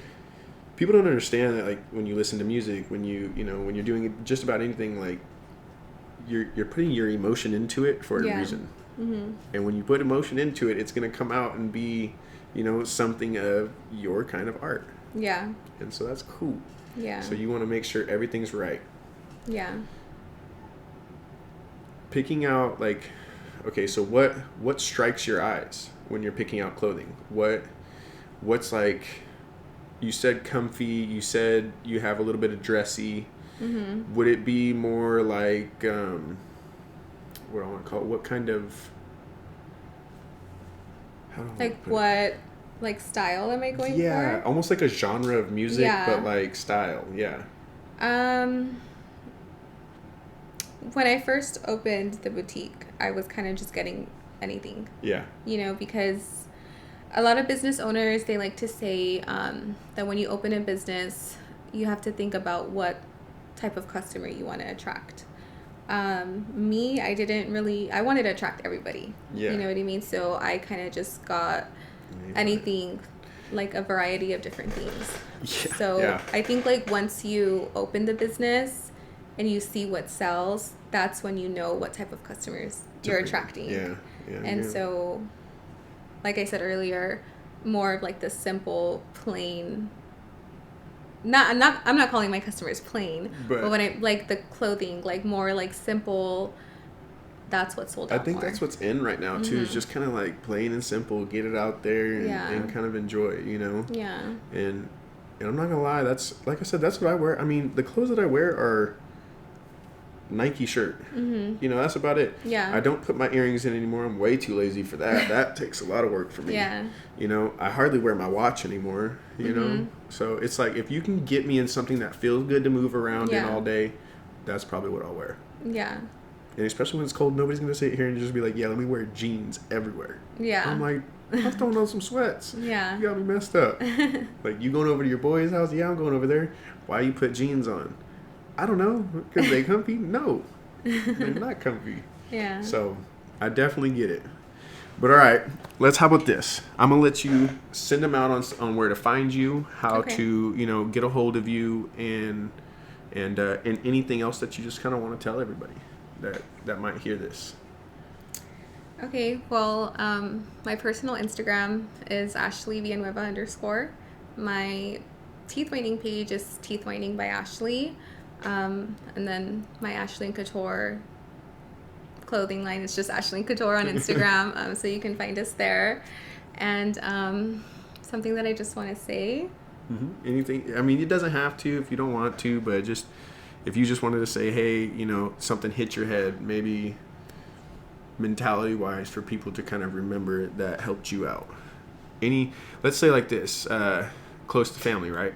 understand that, like, when you listen to music, when when you're doing just about anything, like, you're putting your emotion into it for a reason. And when you put emotion into it, it's going to come out and be, something of your kind of art. Yeah. And so that's cool. Yeah. So you want to make sure everything's right. Yeah. Picking out, like, okay, so what strikes your eyes when you're picking out clothing? What's like, you said comfy, you said you have a little bit of dressy. Would it be more like, what do I want to call it? What kind of, like style am I going for? Yeah, almost like a genre of music, but like style, yeah. When I first opened the boutique, I was kind of just getting anything. Yeah. Because a lot of business owners, they like to say that when you open a business, you have to think about what type of customer you want to attract. Me, I wanted to attract everybody. Yeah. You know what I mean? So I kind of just got anything, like a variety of different things. Yeah. So I think like once you open the business and you see what sells, that's when you know what type of customers you're attracting. And so, like I said earlier, more of like the simple, plain. I'm not calling my customers plain, but when I like the clothing, like more like simple. That's what's sold out. I think that's what's in right now too. Is just kind of like plain and simple, get it out there and kind of enjoy it, you know. Yeah. And I'm not gonna lie, that's like I said, that's what I wear. I mean, the clothes that I wear are Nike shirt. You know, that's about it. Yeah. I don't put my earrings in anymore. I'm way too lazy for that. That takes a lot of work for me. Yeah. You know, I hardly wear my watch anymore. You know, so it's like if you can get me in something that feels good to move around in all day, that's probably what I'll wear. Yeah. And especially when it's cold, nobody's going to sit here and just be like, yeah, let me wear jeans everywhere. Yeah. I'm like, I'm throwing on some sweats. Yeah. You got me messed up. Like, you going over to your boy's house? Yeah, I'm going over there. Why you put jeans on? I don't know. Because they comfy? No. They're not comfy. Yeah. So, I definitely get it. But all right, how about this? I'm going to let you send them out on where to find you, how to, you know, get a hold of you, and anything else that you just kind of want to tell everybody that might hear this. Okay, well, my personal Instagram is AshleyVillanueva _. My Teeth Whitening page is Teeth Whitening by Ashley. And then my Ashley & Couture clothing line is just Ashley & Couture on Instagram. So you can find us there. And something that I just want to say. Anything, I mean, it doesn't have to if you don't want to, but just if you just wanted to say, hey, you know, something hit your head, maybe mentality-wise for people to kind of remember that helped you out. Let's say like this, close to family, right?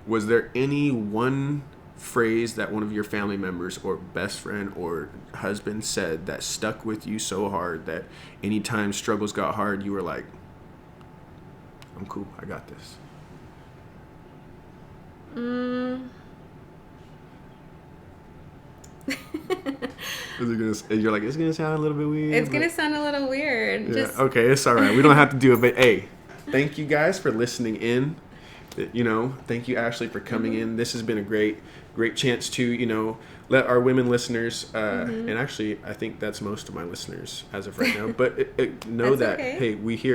Was there any one phrase that one of your family members or best friend or husband said that stuck with you so hard that anytime struggles got hard, you were like, I'm cool, I got this? You're like, it's gonna sound a little bit weird. It's gonna sound a little weird. Yeah, okay, it's all right. We don't have to do it, but hey, thank you guys for listening in. You know, thank you, Ashley, for coming in. This has been a great chance to, you know, let our women listeners, and actually, I think that's most of my listeners as of right now. But know that, hey, we here.